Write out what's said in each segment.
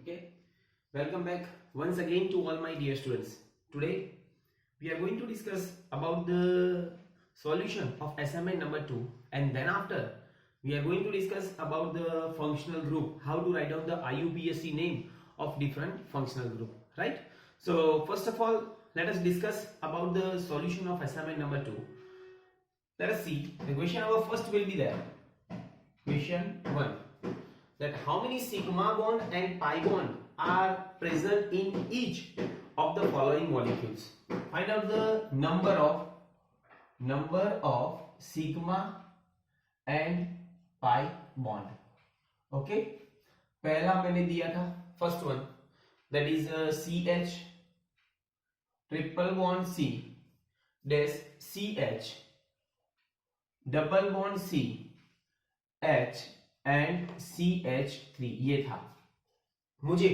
Okay, welcome back once again to all my dear students. Today we are going to discuss about the solution of assignment number 2, and then after we are going to discuss about the functional group, how to write down the IUPAC name of different functional group, right? So first of all, let us discuss about the solution of assignment number 2. Let us see, the question number first will be there. Question 1, that how many sigma bond and pi bond are present in each of the following molecules. Find out the number of sigma and pi bond. Okay, पहला मैंने दिया था first one, that is CH triple bond C dash CH double bond C H and CH3 ये था. मुझे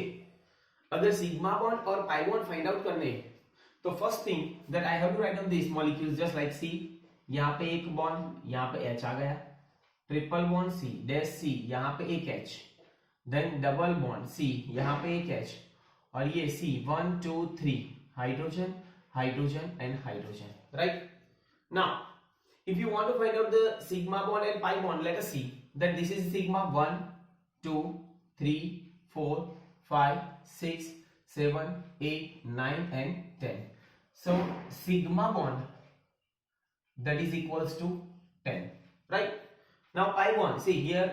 अगर sigma bond और pi bond find out करने तो first thing that I have to write down this molecules just like C. यहाँ पे एक बॉन्ड, यहाँ पे H आ गया, triple bond C dash C, यहाँ पे एक H, then double bond C, यहाँ पे एक H, और ये C 1 2 3 hydrogen hydrogen and hydrogen. Right now if you want to find out the sigma bond and pi bond, let us see that this is sigma 1 2 3 4 5 6 7 8 9 and 10. So sigma bond that is equals to 10, right? Now pi bond, see here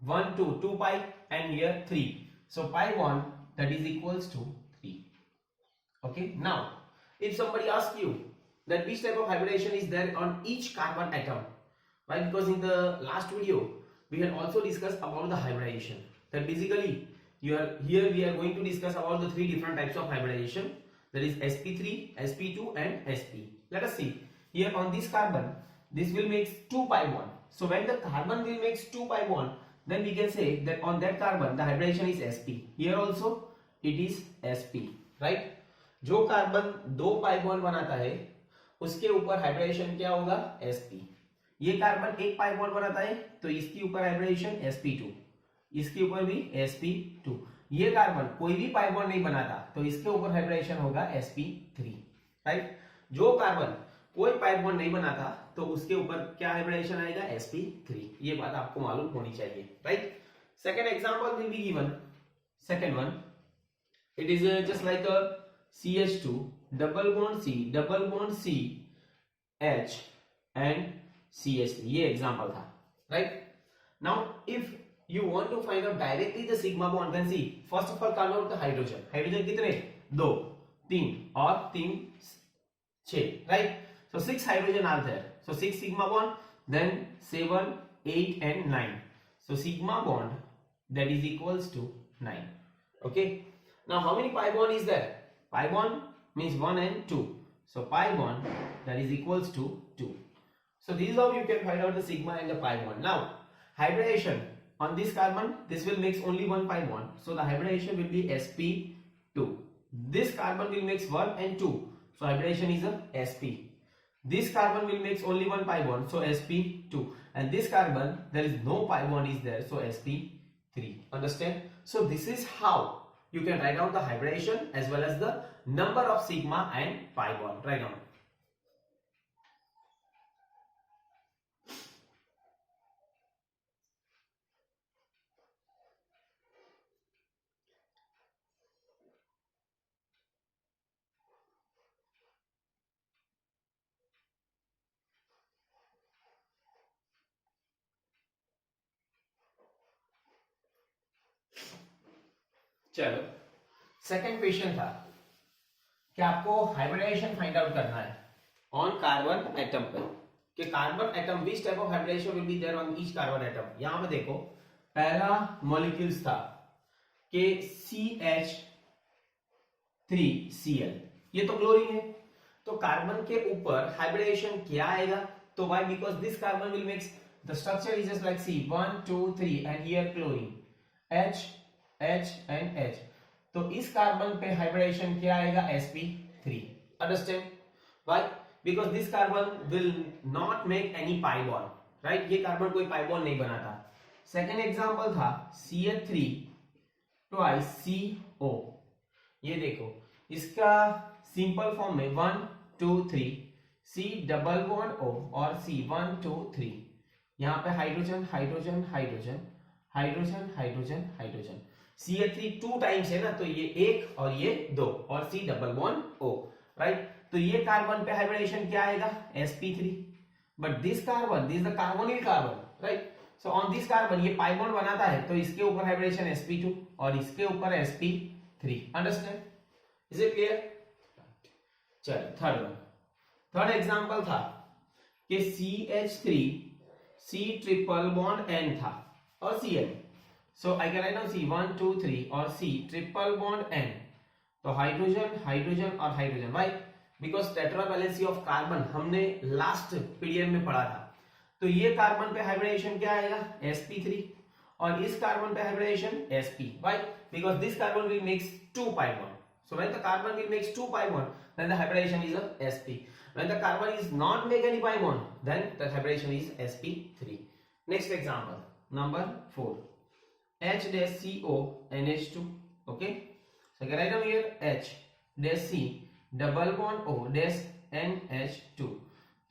1 2 2 pi and here 3, so pi bond that is equals to 3. Okay, now if somebody asks you that which type of hybridization is there on each carbon atom, right? Because in the last video we had also discussed about the hybridization, that basically here we are going to discuss about the three different types of hybridization, that is sp3, sp2 and sp. Let us see here on this carbon, this will make 2 pi bond. So when the carbon will make 2 pi bond, then we can say that on that carbon the hybridization is sp. Here also it is sp, right? जो carbon 2 pi bond बनाता है उसके ऊपर hybridisation क्या होगा, sp. ये carbon एक pi bond बनाता है तो इसके ऊपर हाइब्रिडेशन sp2, इसके ऊपर भी sp2. ये कार्बन कोई भी पाई बॉन्ड नहीं बनाता तो इसके ऊपर हाइब्रिडेशन होगा sp3, राइट? जो कार्बन कोई पाई बॉन्ड नहीं बनाता तो उसके ऊपर क्या हाइब्रिडेशन आएगा, sp3. ये बात आपको मालूम होनी चाहिए, right? Second example will be given. Second one, it is just like a CH2 double bond C H and CH3. ये एग्जांपल था, right? Now if you want to find out directly the sigma bond, then see first of all count out the hydrogen. Hydrogen कितने, 2 3 और 3 6, right? So 6 hydrogen are there, so 6 sigma bond, then 7 8 and 9, so sigma bond that is equals to 9. Okay, now how many pi bond is there? Pi bond means 1 and 2, so pi bond that is equals to 2. So this is how you can find out the sigma and the pi bond. Now hybridization on this carbon, this will make only one pi bond, so the hybridization will be sp2. This carbon will make 1 and 2, so hybridization is a sp. This carbon will make only one pi bond, so sp2, and this carbon there is no pi bond is there, so sp3. Understand? So this is how you can write down the hybridization as well as the number of sigma and pi bond. Write down. चलो second question था कि आपको hybridisation find out करना है on carbon atom पर, कि carbon atom which type of hybridization will be there on each carbon atom. यहां पे देखो पहला मॉलिक्यूल्स था कि CH3Cl, ये तो क्लोरीन है, तो कार्बन के ऊपर हाइब्रिडाइजेशन क्या आएगा, तो why, because this carbon will makes the structure is just like C 1 2 3 and here chlorine H H and H, तो इस कार्बन पे हाइब्रिडेशन क्या आएगा, sp3. Understand? Why? Because this carbon will not make any pi bond, right? ये carbon कोई pi bond नहीं बनाता. Second example था CH3 ट्वाइस CO। ये देखो इसका सिंपल फॉर्म में 1 2 3 C डबल बॉन्ड O और C 1 2 3। यहाँ पे hydrogen hydrogen hydrogen hydrogen hydrogen hydrogen CH3 two times है ना, तो ये एक और ये दो और C double bond O, right. तो ये कार्बन पे हाइब्रिडेशन क्या आएगा sp3, but this carbon, this the carbonyl carbon, right. So on this carbon ये पाई बॉन्ड बनाता है, तो इसके ऊपर हाइब्रिडेशन sp2 और इसके ऊपर sp3। Understand, is it clear? चलो थर्ड वन, थर्ड एग्जांपल था कि CH3 C triple bond N था और Cl, so I can write down C 1 2 3 और C ट्रिपल बॉन्ड N। तो हाइड्रोजन हाइड्रोजन और hydrogen, right, because tetra valency of carbon हमने last period में पढ़ा था। तो ये कार्बन पे हाइब्रिडेशन क्या आएगा sp3 और इस कार्बन पे hybridization sp, right, because this carbon will makes two pi bond. So when the carbon will makes two pi bond, then the hybridization is a sp. When the carbon is not make any pi bond, then the hybridization is sp3. Next example, number 4, H dash CO NH2. Okay, so I can write down here H dash C double bond O dash NH2.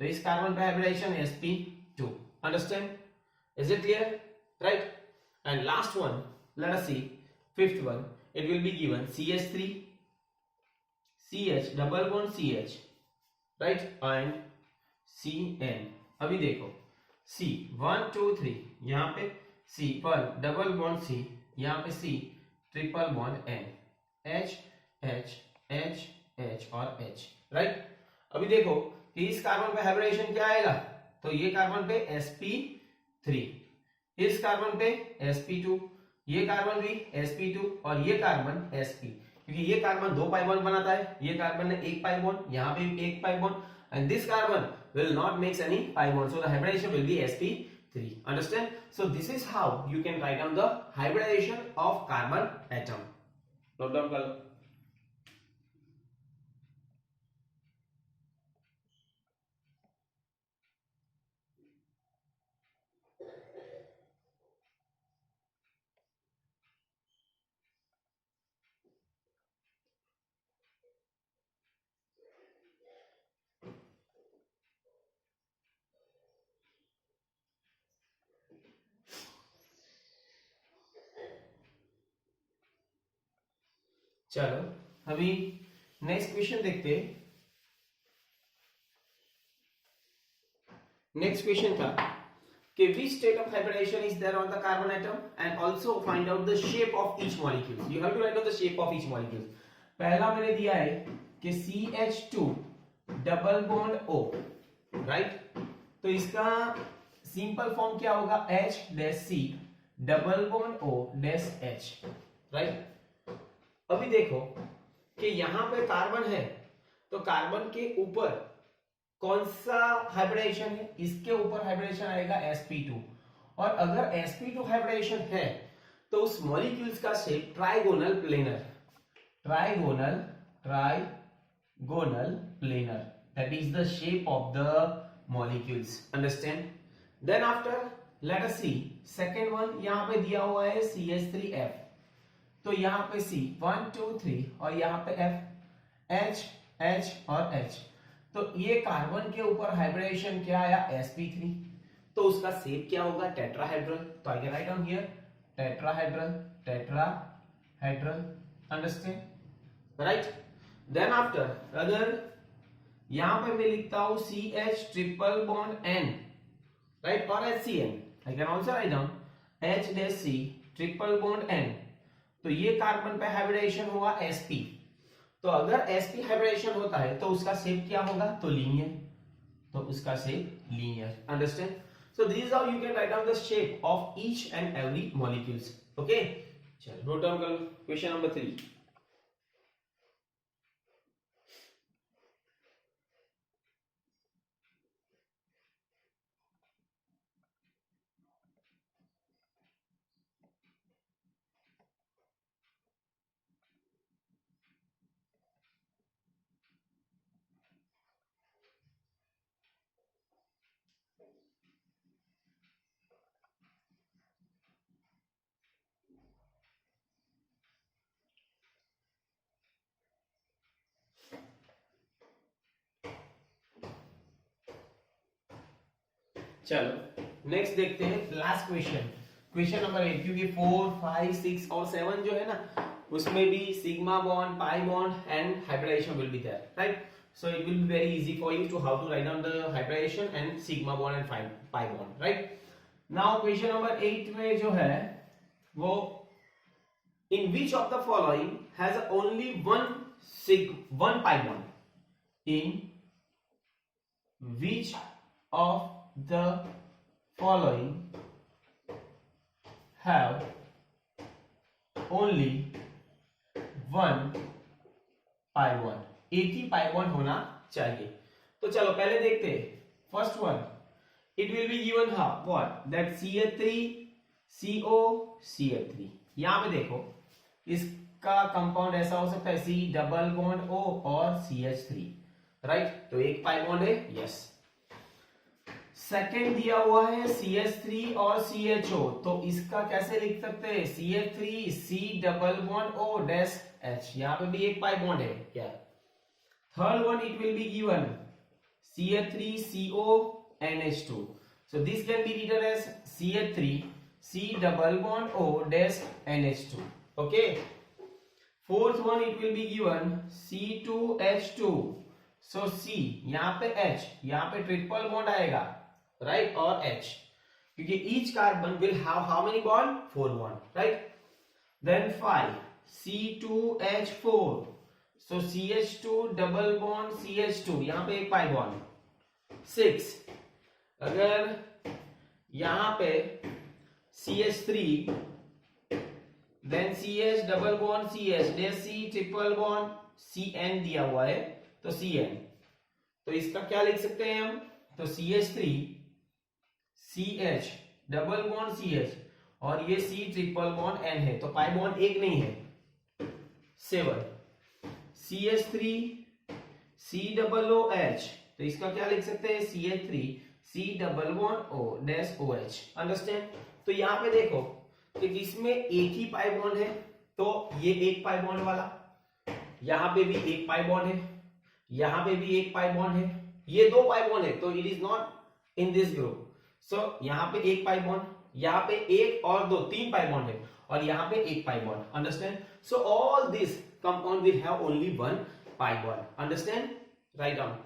So इस carbon पे hybridisation sp2. Understand? Is it clear? Right? And last one, let us see fifth one. It will be given CH3 CH double bond CH, right, and CN। अभी देखो C 1 2 3, यहाँ पे C पर double bond C, यहाँ पे C triple bond N, H H H H और H, right. अभी देखो कि इस कार्बन पे हाइब्रिडेशन क्या आएगा, तो ये कार्बन पे sp3, इस कार्बन पे sp2, ये कार्बन भी sp2 और ये कार्बन sp, क्योंकि ये कार्बन दो पाई बॉन्ड बनाता है, ये कार्बन ने एक पाई बॉन्ड, यहाँ पे एक पाई bond, and this carbon will not makes any pi bond, so the hybridization will be sp3. Understand? So this is how you can write down the hybridization of carbon atom. Note down कर लो। चलो अभी next question देखते हैं। Next question था कि which state of hybridization is there on the carbon atom and also find out the shape of each molecule. You have to write down the shape of each molecule. पहला मैंने दिया है कि CH2 double bond O, right. तो इसका simple form क्या होगा H dash C double bond O dash H, right. अभी देखो कि यहां पे कार्बन है, तो कार्बन के ऊपर कौन सा हाइब्रिडेशन है, इसके ऊपर हाइब्रिडेशन आएगा sp2, और अगर sp2 हाइब्रिडेशन है तो उस मॉलिक्यूल्स का shape trigonal planar, trigonal trigonal planar, that is the shape of the molecules. Understand? Then after let us see second one, यहां पे दिया हुआ है CH3F, तो यहां पे C 1 2 3 और यहां पे F H H और H, तो ये कार्बन के ऊपर हाइब्रिडेशन क्या आया sp3, तो उसका शेप क्या होगा टेट्राहेड्रल। तो I can write down here tetrahedral, tetrahedral, understand, right. Then after अगर यहां पे मैं लिखता हूं CH ट्रिपल बॉन्ड N, राइट, और HCN, I can also write down H dash C triple bond N, तो ये कार्बन पे हाइब्रिडेशन हुआ sp, तो अगर sp हाइब्रिडेशन होता है तो उसका शेप क्या होगा, तो लीनियर, तो उसका shape linear. Understand? So this is how you can write down the shape of each and every molecules. Okay, चलो नोट डाउन कर लो क्वेश्चन नंबर 3। चलो नेक्स्ट देखते हैं लास्ट क्वेश्चन, क्वेश्चन नंबर 8, क्योंकि 4, 5, 6 और 7 जो है ना उसमें भी sigma bond, pi bond and hybridization will be there, right? So it will be very easy for you to how to write down the hybridization and sigma bond and pi bond, right? Now question number 8 में जो है वो in which of the following has only one pi bond? In which of the following have only one pi bond? एक ही pi bond होना चाहिए। तो चलो पहले देखते हैं first one, it will be given how what that CH3 CO CH3। यहां पे देखो इसका कंपाउंड ऐसा हो सकता है C डबल बॉन्ड O और CH3, राइट? तो एक पाई बॉन्ड है, यस। सेकेंड दिया हुआ है CH3 और CHO, तो इसका कैसे लिख सकते हैं? CH3 C double bond O dash H, यहां पे भी एक पाई बॉन्ड है क्या? Third one, it will be given CH3CO NH2. So this can be written as CH3 C double bond O dash NH2. Okay. Fourth one, it will be given C2H2. So C यहाँ पे H, यहाँ पे triple bond आएगा, right? और H, क्योंकि each carbon will have how many bond? 4 bond, right? Then 5 C2H4. So CH2 double bond CH2, यहां पे एक पाई बॉन्ड। 6 अगर यहां पे CH3 then CH double bond CH डे C ट्रिपल बॉन्ड CN दिया हुआ है, तो CN, तो इसका क्या लिख सकते हैं हम? तो CH3 CH double bond CH और ये C ट्रिपल बॉन्ड N है, तो पाई बॉन्ड एक नहीं है। 7 CH3 C double O H, तो इसका क्या लिख सकते हैं? CH3 C double bond O dash OH, understand? तो यहाँ पे देखो कि इसमें एक ही पाई बॉन्ड है, तो ये एक पाई बॉन्ड वाला, यहाँ पे भी एक पाई बॉन्ड है, यहाँ पे भी एक पाई बॉन्ड है, ये दो पाई बॉन्ड है, तो it is not in this group. So यहाँ पे एक पाई बॉन्ड, यहाँ पे एक और दो, तीन पाई बॉन्ड है, और यहाँ पे एक pi bond, understand? So all this compound will have only one pi bond, understand? Write down.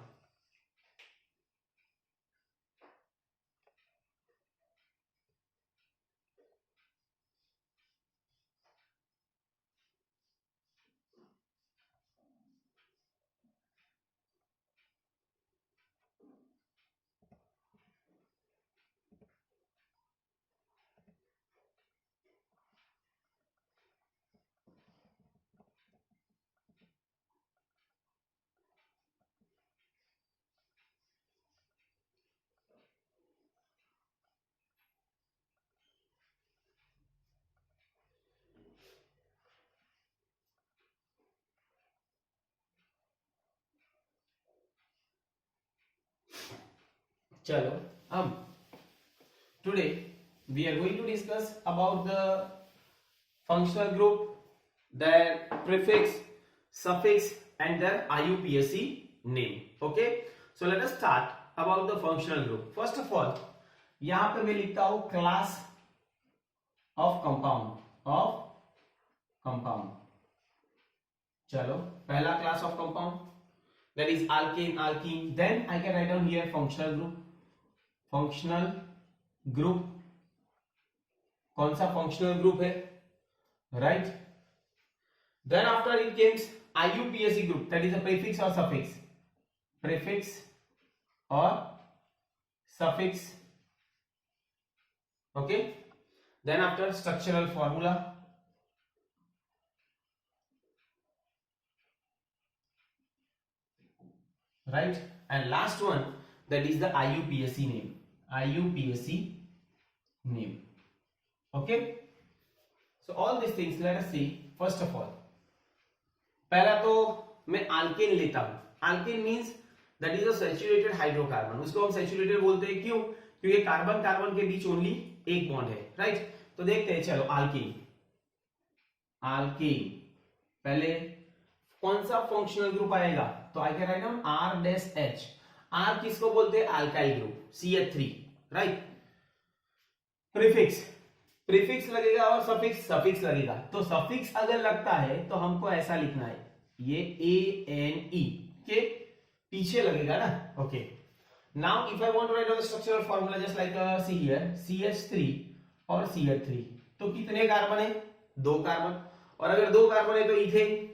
चलो अब today we are going to discuss about the functional group, their prefix, suffix and their IUPAC name. Okay, so let us start about the functional group. First of all, यहां पे मैं लिखता हूं class of compound. चलो पहला class of compound, that is alkane. Then I can write down here functional group, कौन सा functional group है, right? Then after it comes IUPAC group, that is a prefix or suffix, okay? Then after structural formula, right? And last one, that is the IUPAC name, okay? So all these things let us see. First of all, पहला तो मैं alkane लेता हूं. Alkane means that is a saturated hydrocarbon. उसको हम saturated बोलते हैं, क्यों? क्योंकि कार्बन कार्बन के बीच ओनली एक बॉन्ड है, राइट? तो देखते हैं, चलो alkane पहले कौन सा फंक्शनल ग्रुप आएगा? तो I can write down R dash H. R किसको बोलते हैं? Alkyl group, CH3, right. Prefix, prefix लगेगा और सफिक्स, सफिक्स लगेगा। तो सफिक्स अगर लगता है तो हमको ऐसा लिखना है, ये ANE के पीछे लगेगा ना, okay. Now if I want to write the structural formula just like see here CH3 और CH3, तो कितने कार्बन है? 2 कार्बन। और अगर 2 कार्बन है तो इथेन,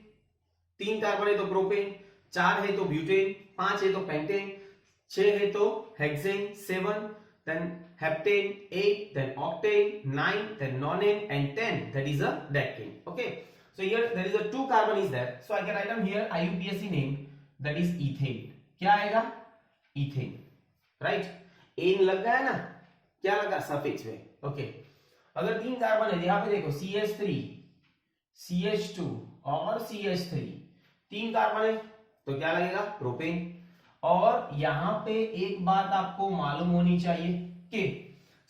3 कार्बन है तो प्रोपेन, 4 है तो ब्यूटेन, 5 है तो पेंटेन, 6 है तो hexane, 7 then heptane, 8 then octane, 9 then nonane, and 10 that is a decane. Okay, so here there is a 2 carbon is there, so I can write down here IUPAC name, that is ethane. क्या आएगा? ethane, right? N लग गया ना, क्या लगा? Suffix में, okay. अगर 3 carbon है, यहाँ पे देखो CH3, CH2 और CH3, 3 कार्बन है तो क्या लगेगा? प्रोपेन। और यहां पे एक बात आपको मालूम होनी चाहिए कि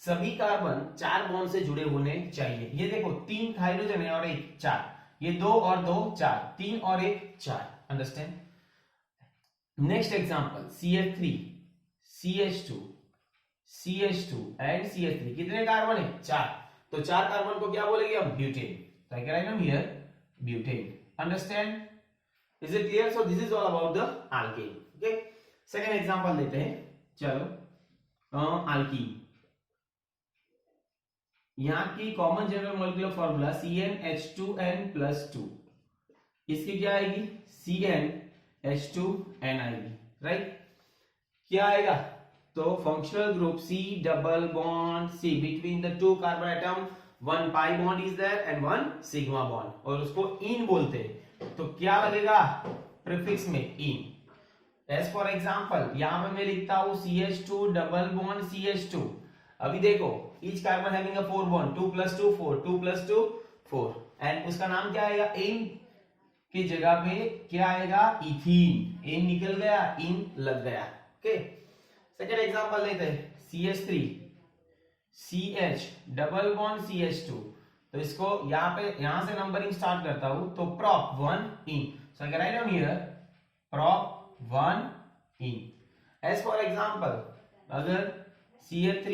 सभी कार्बन 4 बॉन्ड से जुड़े होने चाहिए। ये देखो 3 हाइड्रोजन है और 1 4, ये 2 और 2 4, 3 और 1 4, understand. Next example CH3, CH2, CH2 and CH3, कितने कार्बन है? 4। तो 4 कार्बन को क्या बोलेंगे हम? ब्यूटेन। तो I can write down here butane, understand? Is it clear? So this is all about the alkane, okay. Second example लेते हैं, चलो। अल्कीन, यहां की common general molecular formula CnH2n+2, इसकी क्या आएगी? CnH2n आएगी, राइट। क्या आएगा? तो functional group C double bond C between the 2 carbon atom, 1 pi bond is there and 1 sigma bond, और उसको इन बोलते हैं। तो क्या लगेगा प्रीफिक्स में? इन। एज फॉर एग्जाम्पल यहां पे मैं लिखता हूं CH2 डबल बॉन्ड CH2। अभी देखो each carbon having a 4 bond, 2 + 2 4, 2 + 2 4, and उसका नाम क्या आएगा? इन की जगह पे क्या आएगा? इथीन। इन निकल गया, इन लग गया, ओके। सेकेंड एग्जांपल लेते हैं CH3 CH double bond CH2। तो इसको यहां से नंबरिंग स्टार्ट करता हूं, तो prop 1 इन, so I can write down here prop 1 इन। एज फॉर एग्जांपल अगर CH3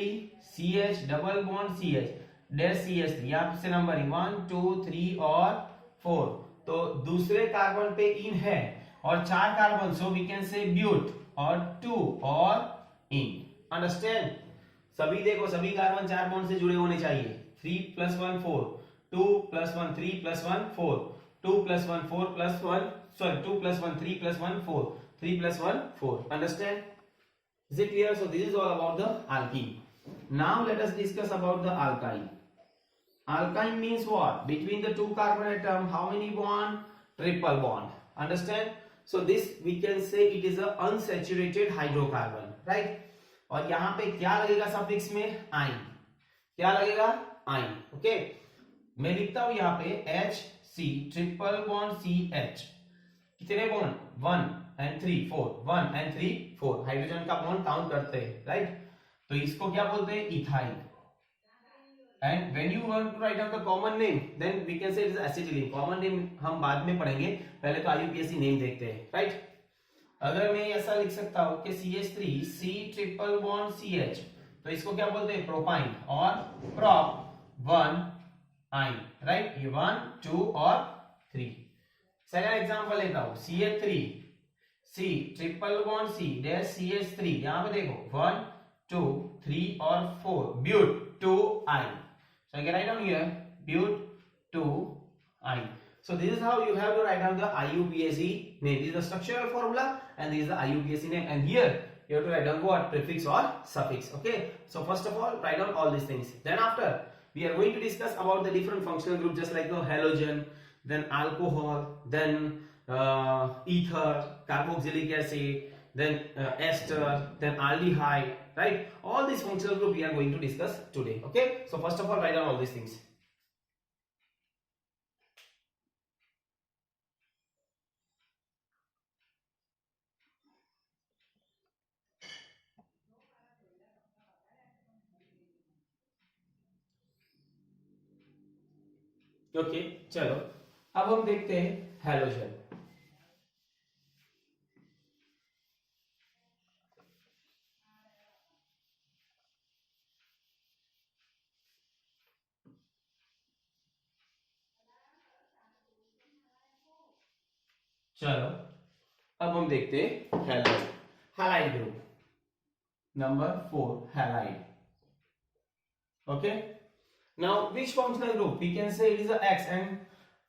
CH double bond CH dash CH3, यहां से नंबरिंग 1 2 3 और 4, तो दूसरे कार्बन पे इन है और 4 कार्बन, सो वी कैन से ब्यूट, और 2 और इन, अंडरस्टैंड? सभी देखो सभी कार्बन 4 बॉन्ड से जुड़े होने चाहिए। 3 + 1 4, 2 + 1 3 + 1 4, 2 + 1 4 + 1, sorry 2 + 1 3 + 1 4, 3 + 1 4, understand? Is it clear? So this is all about the alkene. Now let us discuss about the alkyne. Alkyne means what? Between the 2 carbon atom, how many bond? Triple bond, understand? So this we can say it is a unsaturated hydrocarbon, right? और यहां पे क्या लगेगा suffix में? आइन। क्या लगेगा? आइन, ओके। मैं लिखता हूं यहां पे HC ट्रिपल बॉन्ड CH, कितने बॉन्ड? 1 and 3 4, 1 and 3 4, हाइड्रोजन का बॉन्ड काउंट करते हैं, राइट। तो इसको क्या बोलते हैं? Ethyl. And when you want to write down the common name, then we can say it is acetylene. Common name हम बाद में पढ़ेंगे, पहले तो IUPAC नेम देखते हैं, राइट। अगर मैं ऐसा लिख सकता हूं कि CH3 C triple bond CH, तो इसको क्या बोलते हैं? प्रोपाइन, और prop 1 आइन, राइट। ये 1 2 और 3। सेकंड एग्जांपल लेता हूं CH3 C triple bond C dash CH3, यहां पे देखो 1 2 3 और 4, ब्यूट 2 आइन, so I can write down here but 2 ine. So this is how you have to write down the IUPAC name. This is the structural formula and this is the IUPAC name, and here you have to write down what? Prefix or suffix, okay. So first of all write down all these things, then after we are going to discuss about the different functional groups just like the halogen, then alcohol, then ether, carboxylic acid, then ester, then aldehyde, right? All these functional group we are going to discuss today, okay. So first of all write down all these things. Okay चलो अब हम देखते हैं halogen. चलो अब हम देखते हैं halide, halide group number 4, halide. Okay, now which functional group? We can say it is a X, and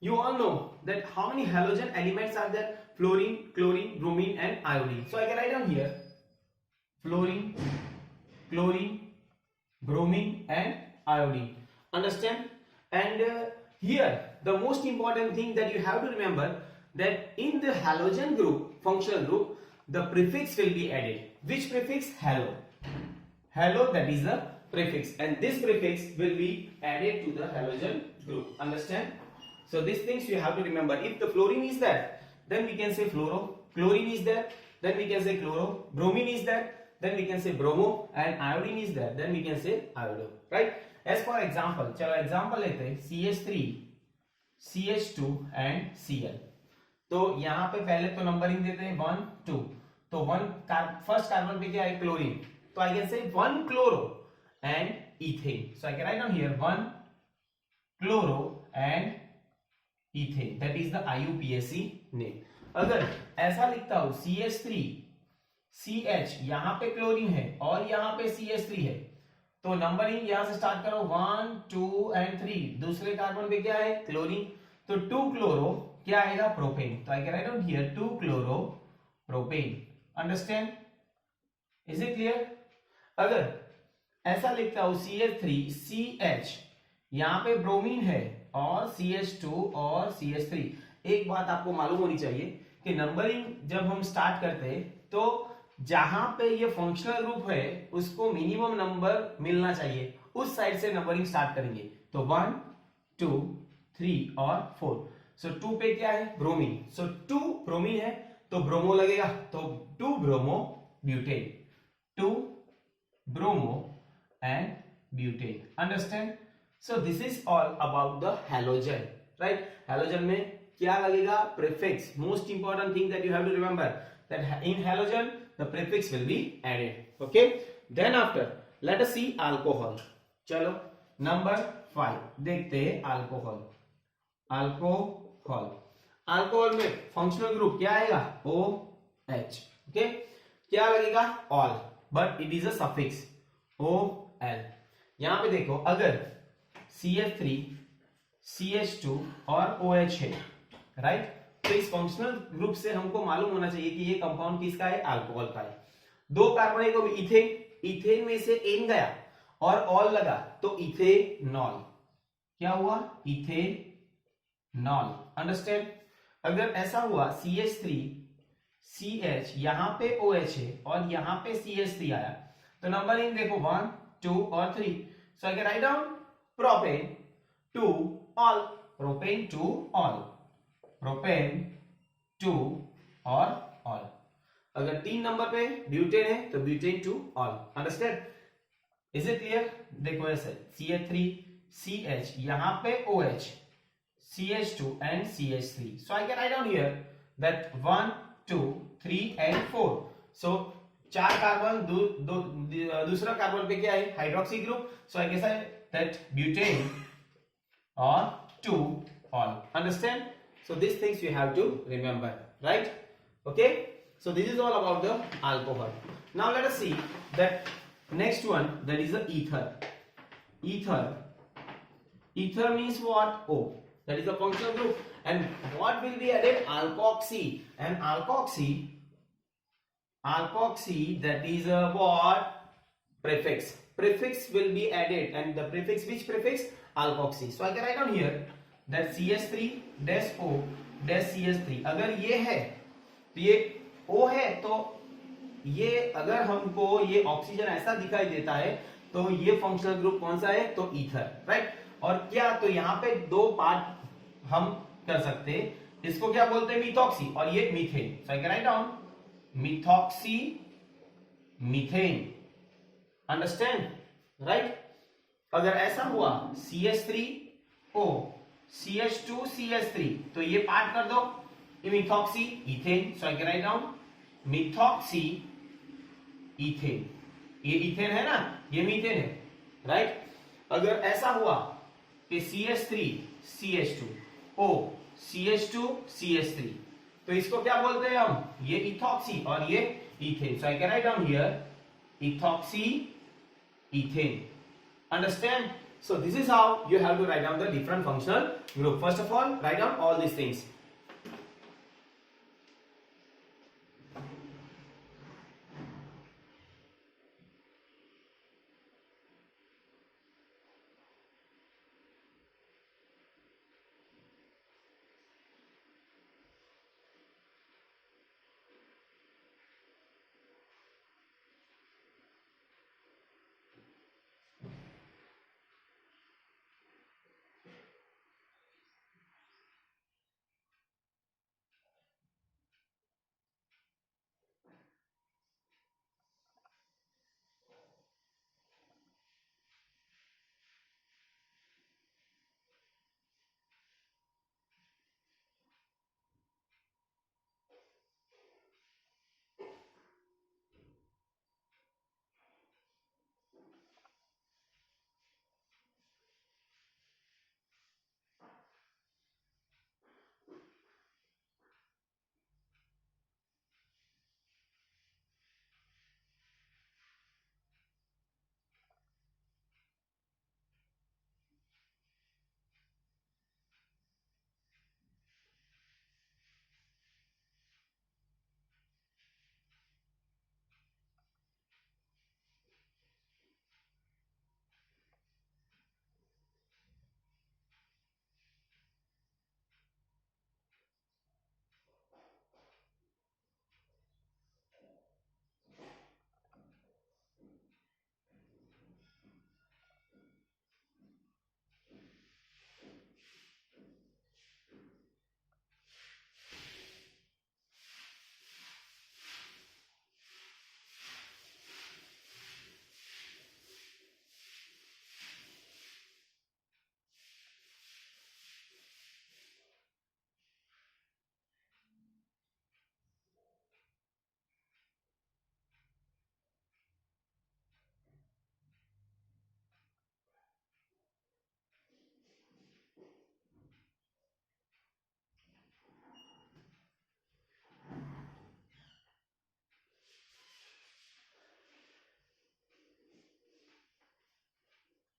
you all know that how many halogen elements are there? Fluorine, chlorine, bromine and iodine. So I can write down here fluorine, chlorine, bromine and iodine. Understand? And here the most important thing that you have to remember, that in the halogen group, functional group, the prefix will be added. Which prefix? Halo. Halo, that is the prefix, and this prefix will be added to the halogen group. Understand? So these things you have to remember. If the fluorine is there, then we can say fluoro. Chlorine is there, then we can say chloro. Bromine is there, then we can say bromo. And iodine is there, then we can say iodo. Right? As for example, चलो example लेते हैं CH3, CH2 and Cl. तो यहाँ पे पहले तो numbering देते हैं 1 2. तो फर्स्ट कार्बन पे क्या है? क्लोरीन. तो I can say 1 chloro and ethane. So I can write down here 1 chloro and ethane. That is the IUPAC name. अगर ऐसा लिखता हूं CH3 CH, यहां पे क्लोरीन है और यहां पे CH3 है, तो नंबरिंग यहां से स्टार्ट करो 1 2 and 3. दूसरे कार्बन पे क्या है? क्लोरीन. तो 2 क्लोरो क्या आएगा? प्रोपेन. तो I can write down here 2 chloro propane. Understand? Is it clear? अगर ऐसा लिखता हूं CH3 CH, यहां पे ब्रोमीन है और CH2 और CH3. एक बात आपको मालूम होनी चाहिए कि नंबरिंग जब हम स्टार्ट करते हैं तो जहां पे ये फंक्शनल ग्रुप है उसको मिनिमम नंबर मिलना चाहिए, उस साइड से नंबरिंग स्टार्ट करेंगे. तो 1 2 3 और 4. सो 2 पे क्या है? ब्रोमीन. सो 2 ब्रोमीन है तो ब्रोमो लगेगा, तो 2 bromo butane. 2 bromo and butane. Understand? So this is all about the halogen, right? Halogen में क्या लगेगा? Prefix. Most important thing that you have to remember, that in halogen the prefix will be added. Okay? Then after let us see alcohol. चलो number 5 देखते हैं alcohol. Alcohol. Alcohol में functional group क्या आएगा? OH. Okay? क्या लगेगा? All. But it is a suffix OL. यहां पे देखो, अगर CH3 CH2 और OH है, राइट, तो इस फंक्शनल ग्रुप से हमको मालूम होना चाहिए कि ये कंपाउंड किसका है? अल्कोहल का है. 2 कार्बन है तो इथेन, इथेन में से एन गया और ऑल लगा तो इथेनॉल. क्या हुआ? इथेनॉल. अंडरस्टैंड? अगर ऐसा हुआ CH3 CH, यहां पे OH है और यहां पे CH3 आया, तो नंबरिंग देखो 1 2 और 3. So I can write down propane two ol, propane two ol, propane two और ऑल. अगर 3 नंबर पे ब्यूटेन है तो butane two ol. Understand? Is it clear? देखो ऐसे CH3 CH, यहां पे OH CH2 and CH3. So I can write down here that 1 2 3 and 4. So 4 carbon, दूसरा कार्बन पे क्या है? Hydroxy group. So I can say that butane और 2 all. Understand? So these things you have to remember, right? Okay, so this is all about the alcohol. Now let us see that next one, that is the ether. Ether means what? O. That is a functional group. And what will be added? Alkoxy. And alkoxy, that is a what? Prefix. Prefix will be added, and the prefix, which prefix? Alkoxy. So I can write down here that CH3 dash O dash CH3. अगर ये है तो ये O है, तो ये अगर हमको ये ऑक्सीजन ऐसा दिखाई देता है तो ये फंक्शनल ग्रुप कौन सा है? तो ईथर, राइट. और क्या, तो यहाँ पे 2 पार्ट हम कर सकते हैं. इसको क्या बोलते हैं? मिथॉक्सी. और ये methane. So I can write down methoxy methane. Understand? Right. अगर ऐसा हुआ CH3O CH2 CH3, तो ये पार्ट कर दो methoxy ethane. So I can write down methoxy ethane. ये इथेन है ना, ये मीथेन है, राइट. अगर ऐसा हुआ कि CH3 CH2 O CH2 CH3, तो इसको क्या बोलते हैं हम, ये इथॉक्सी और ये ethane. So I can write down here ethoxy ethane. Understand? So this is how you have to write down the different functional group. First of all, write down all these things.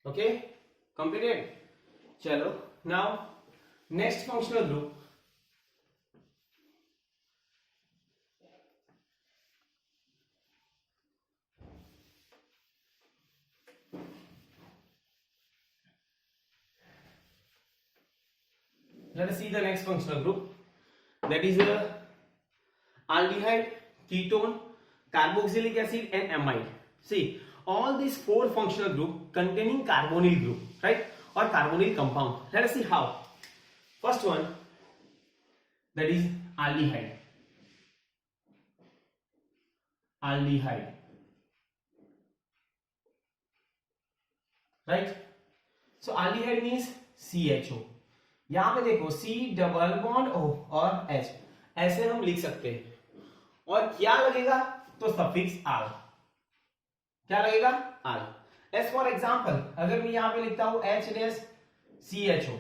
Okay, completed. Chalo, now next functional group. Let us see the next functional group. That is aldehyde, ketone, carboxylic acid and amide. See, all these four functional group containing carbonyl group, right? Or carbonyl compound. Let us see how. First one, that is aldehyde. Aldehyde. Right? So aldehyde means CHO. यहां पे देखो C double bond O और H ऐसे हम लिख सकते हैं. और क्या लगेगा, तो सफिक्स आल. क्या लगेगा, आल. एस फॉर एग्जाम्पल अगर मैं यहां पे लिखता हूं H-CHO,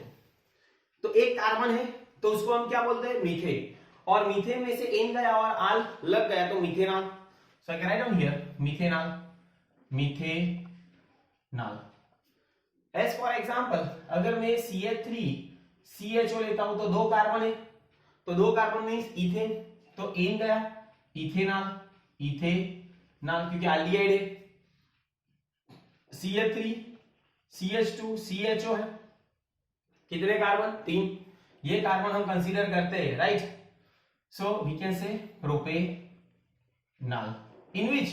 तो एक कार्बन है तो उसको हम क्या बोलते हैं, मीथेन. और मीथेन में से एन गया और आल लग गया तो methanol. So I can write down here methanol. Methanol. S for example अगर मैं CH3CHO लेता हूं तो दो कार्बन है, तो दो कार्बन मीन्स इथेन, तो एन गया इथेनॉल. इथेनॉल क्योंकि एल्डिहाइड है. CH3 CH2 CHO है, कितने कार्बन, 3. ये कार्बन हम कंसीडर करते हैं, right. So we can say propanol in which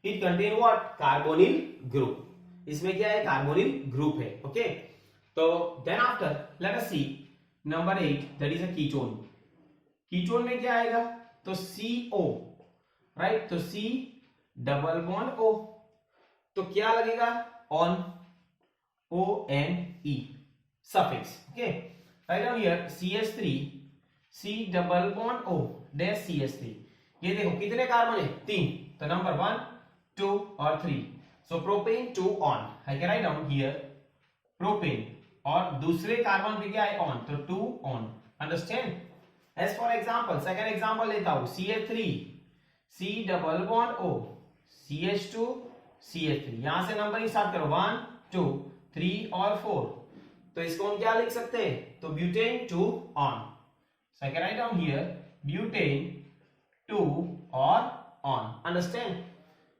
it contain what, carbonyl group. इसमें क्या है, कार्बोनिल ग्रुप है. ओके, तो then after let us see number 8 that is a ketone. Ketone में क्या आएगा, तो CO, राइट. तो C डबल बॉन्ड O, तो क्या लगेगा, on ONE suffix. Okay, write down here CH3 C double bond O dash CH3. ये देखो कितने कार्बन है, 3, तो नंबर 1 2 और 3. So propane 2 one. I can write down here propane और दूसरे कार्बन पे क्या है, ऑन, तो 2 one. Understand. As for example second example लेता हूं, CH3 C double bond O CH2 CH3, यहां से नंबरिंग स्टार्ट करो 1 2 3 और 4, तो इसको हम क्या लिख सकते हैं, तो butane 2 on, so I can write down here butane 2 और ऑन, अंडरस्टैंड।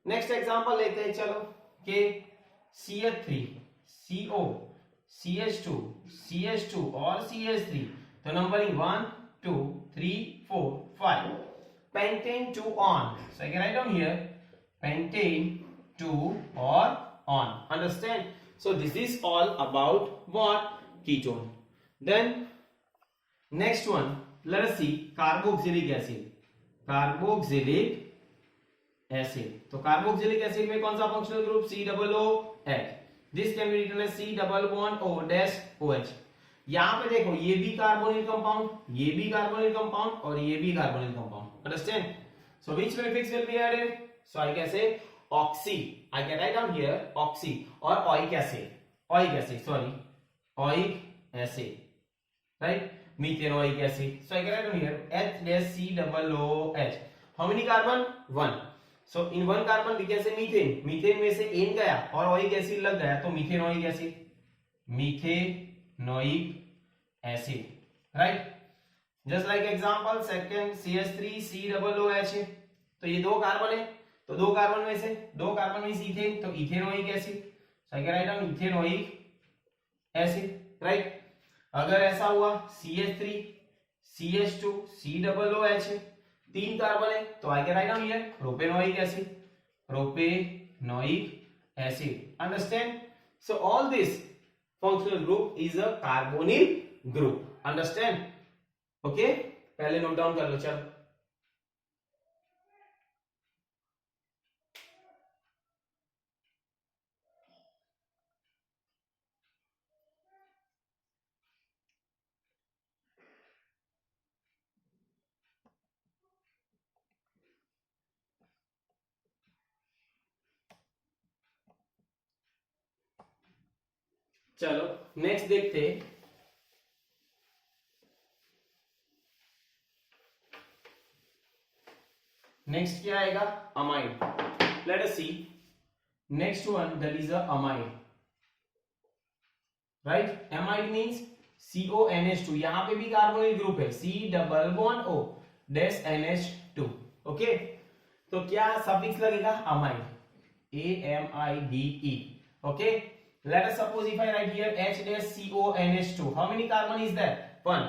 नेक्स्ट एग्जांपल लेते हैं, चलो कि CH3 CO CH2 CH2 और CH3, तो numbering 1 2 3 4 5, pentane 2 on, so I can write down here pentane 2 or on, understand? So this is all about what, ketone. Then next one, let us see carboxylic acid, carboxylic acid, तो carboxylic acid में कौन सा functional group, COOH, this can be written as C double bond O dash OH। यहां पे देखो ये भी carbonyl compound, ये भी कार्बोनिल कंपाउंड और ये भी carbonyl compound, understand? So which prefix will be added, so I can say oxy, I can write down here oxy, और oic acid sorry oic acid, right, methanoic acid, so I can write down here HCOOH, how many carbon, 1, so in 1 carbon we can say methane, methane में से N गया और oic acid लग गया तो methanoic acid, methanoic acid, right. Just like example second CH3 COOH, तो ये 2 carbon है, तो 2 कार्बन में से 2 कार्बन में इथेन, तो ethanoic acid, so I can write down ethanoic acid, right. अगर ऐसा हुआ CH3 CH2 COOH, 3 कार्बन है, तो I can write down here propanoic acid, propanoic acid, understand? So all this functional group is a carbonyl group, understand? Okay, पहले note down कर लो, चल। चलो next देखते हैं, नेक्स्ट क्या आएगा, amide. Let us see next one, that is a amide, right. Amide means CONH2, यहां पे भी कार्बोनिल ग्रुप है, C double bond O dash NH2, okay. तो क्या सफिक्स लगेगा, amide, AMIDE, okay. Let us suppose if I write here H dash CONH2, how many carbon is there, 1,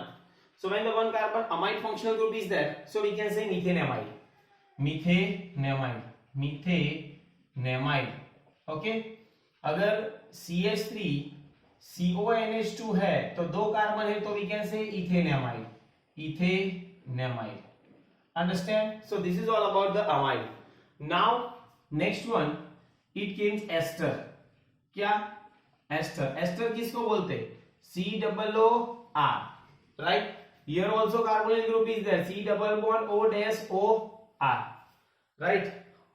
so when the 1 carbon amide functional group is there, so we can say methanamide, methanamide, okay। अगर CH3 CONH2 है तो 2 carbon है, तो we can say ethanamide, understand? So this is all about the amide. Now next one, it comes ester, क्या, ester, ester किसको बोलते हैं, COOR, right. Here also carbonyl group is there, C double bond O dash OR, right.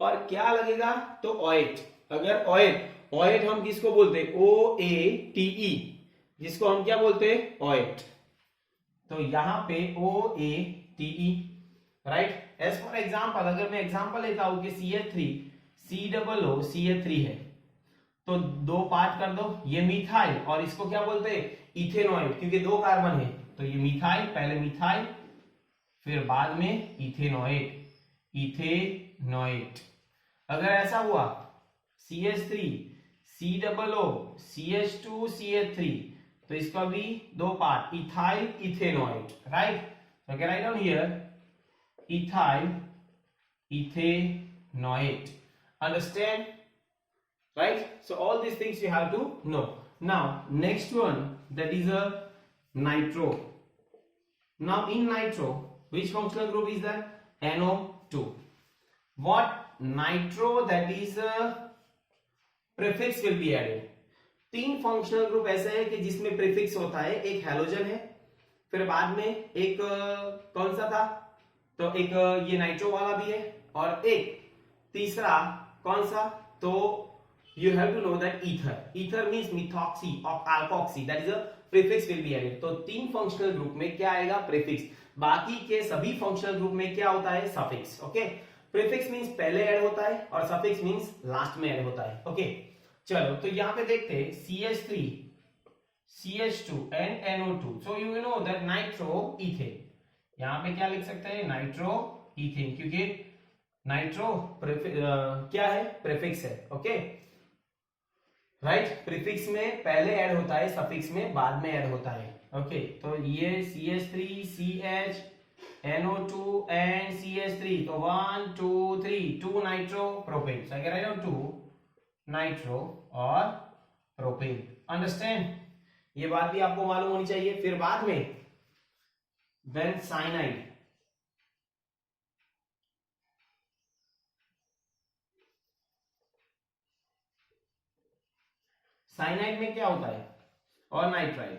और क्या लगेगा, तो ओएट, अगर ओएट हम किसको बोलते हैं, OATE, जिसको हम क्या बोलते हैं, ओएट, तो यहां पे OATE, right. As for example, अगर मैं एग्जांपल लेता हूं कि CH3 COO CH3 है, तो 2 पार्ट कर दो, ये मिथाइल और इसको क्या बोलते हैं, इथेनॉइड, क्योंकि 2 कार्बन है, तो ये मिथाइल, पहले मिथाइल फिर बाद में इथेनॉइड। अगर ऐसा हुआ CH3 COO CH2 CH3, तो इसका भी 2 पार्ट, इथाइल इथेनॉइड, राइट। तो क्या right down here ethyl ethanoid, understand, right? So all these things you have to know. Now next one, that is a nitro. Now in nitro, which functional group is that, NO2. What nitro, that is a prefix will be added. 3 functional group ऐसे है कि जिसमें prefix होता है, एक halogen है, फिर बाद में एक कौन सा था, तो एक ये नाइट्रो वाला भी है, और एक तीसरा कौन सा, तो you have to know that ether means methoxy or alkoxy, that is a prefix will be added. तो 3 फंक्शनल ग्रुप में क्या आएगा? प्रीफिक्स। बाकी के सभी फंक्शनल ग्रुप में क्या होता है? सफिक्स। ओके, प्रीफिक्स मींस पहले ऐड होता है और सफिक्स मींस लास्ट में ऐड होता है। ओके, चलो तो यहां पे देखते हैं CH3 CH2 and NO2। so you know that nitro ethane, यहां पे क्या लिख सकते हैं? नाइट्रो इथेन, क्योंकि नाइट्रो क्या है? प्रीफिक्स है। ओके राइट, प्रीफिक्स में पहले ऐड होता है, सफिक्स में बाद में ऐड होता है। ओके तो ये CH3 CH NO2 and CH3, तो 1 2 3 2 नाइट्रो प्रोपेन। सो अगर आई नो 2 नाइट्रो और प्रोपेन। अंडरस्टैंड? ये बात भी आपको मालूम होनी चाहिए। फिर बाद में देन साइनाइड, साइनाइड में क्या होता है? और नाइट्राइल,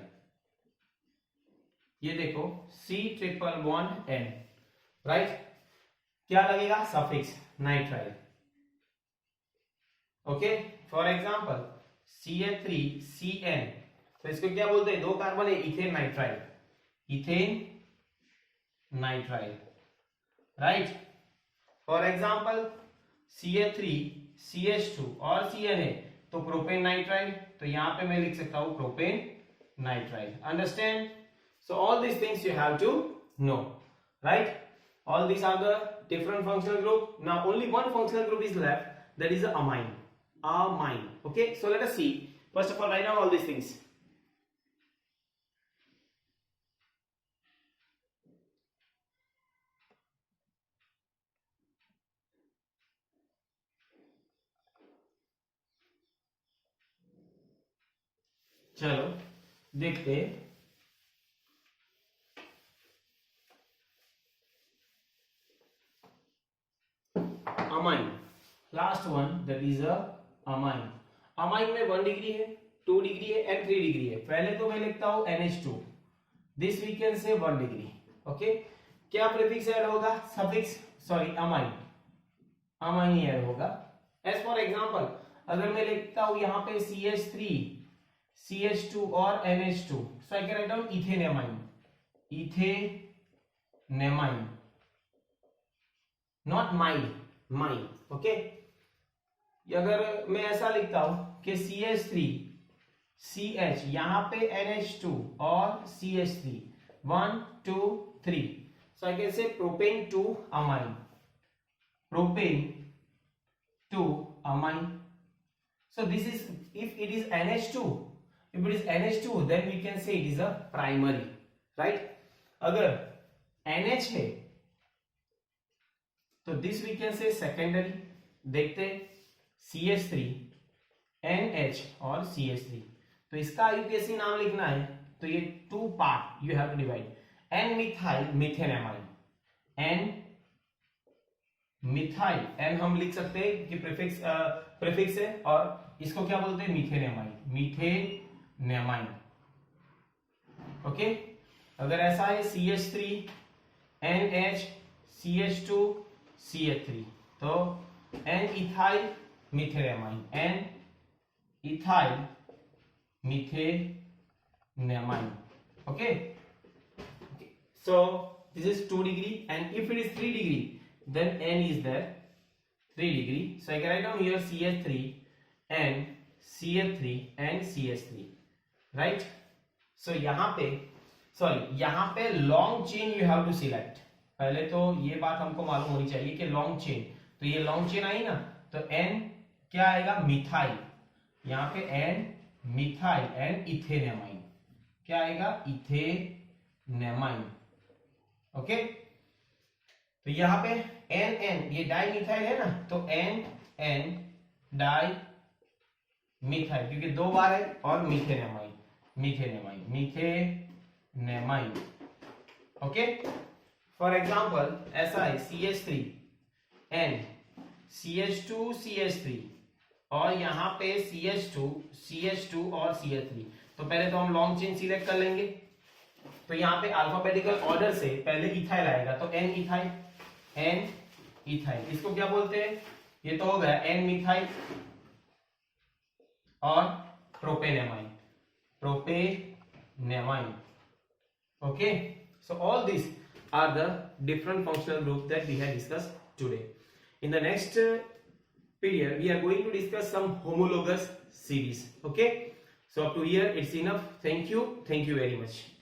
ये देखो C triple bond N, right, क्या लगेगा? Suffix nitrile. Okay, for example CH3CN, तो इसको क्या बोलते हैं? 2 कार्बन है, ethane nitrile, ethane nitrile, right. For example CH3CH2 और CNA, तो प्रोपेन नाइट्राइल, तो यहां पे मैं लिख सकता हूं propanenitrile. Understand? So all this things you have to know, right? All these are the different functional group. Now only one functional group is left, that is the amine. Amine. Okay, so let us see. First of all, write down all these things. चलो देखते हैं। Amine, last one, that is a amine. Amine में 1 degree है, 2 degree है and 3 degree है। पहले तो मैं लिखता हूं NH2, this we can say 1 degree. Okay, क्या प्रीफिक्स ऐड होगा? सफिक्स, सॉरी अमाइन, अमाइन ही ऐड होगा। एज फॉर एग्जांपल अगर मैं लिखता हूं यहां पे CH3 CH2 और NH2, so I can write down ethanamine, ethanamine, not mile, mile. Okay, अगर मैं ऐसा लिखता हूं कि CH3 CH, यहां पे NH2 और CH3, 1 2 3, सो आई कैन से propane two amine, propane two amine. So this is, if it is NH2, if it is NH2 then we can say it is a primary, right? अगर NH है तो this we can say secondary। देखते CH3 NH और CH3, तो इसका UPSC नाम लिखना है तो ये 2 part you have to divide. N methyl methanamine, N methyl, N हम लिख सकते हैं कि प्रीफिक्स है, और इसको क्या बोलते हैं? मीथेनेमाइन, मीथेनेमाइन। ओके, अगर ऐसा है CH3 NH CH2 CH3, तो N ethyl methanamine, N ethyl methanamine. Okay, so this is 2 degree, and if it is 3 degree then N is there 3 degree, so I can write down here CH3 and CH3 and CH3, right? So यहाँ पे यहाँ पे long chain you have to select. पहले तो ये बात हमको मालूम होनी चाहिए कि लॉन्ग चेन, तो ये लॉन्ग चेन आई ना, तो N क्या आएगा? मिथाइल, यहाँ पे N मिथाइल एंड इथेनेमाइन, क्या आएगा? इथेनेमाइन। ओके, तो यहाँ पे N N, ये डाई मिथाइल है ना, तो N N डाई मिथाइल, क्योंकि 2 बार है, और मीथेनेमाइन, मीथेनेमाइन, मीथेनेमाइन। ओके, फॉर एग्जांपल ऐसा है CH3 N CH2 CH3, और यहाँ पे CH2 और CH3, तो पहले तो हम लॉन्ग चेन सिलेक्ट कर लेंगे। तो यहाँ पे अल्फाबेटिकल ऑर्डर से पहले इथाइल आएगा, तो N इथाइल, N इथाइल, इसको क्या बोलते हैं? ये तो हो गया N मिथाइल और प्रोपेनेमाइन, प्रोपेनेमाइन। neamine. Okay, so all these are the different functional groups that we have discussed today. In the next period, we are going to discuss some homologous series. Okay, so up to here it's enough. Thank you very much.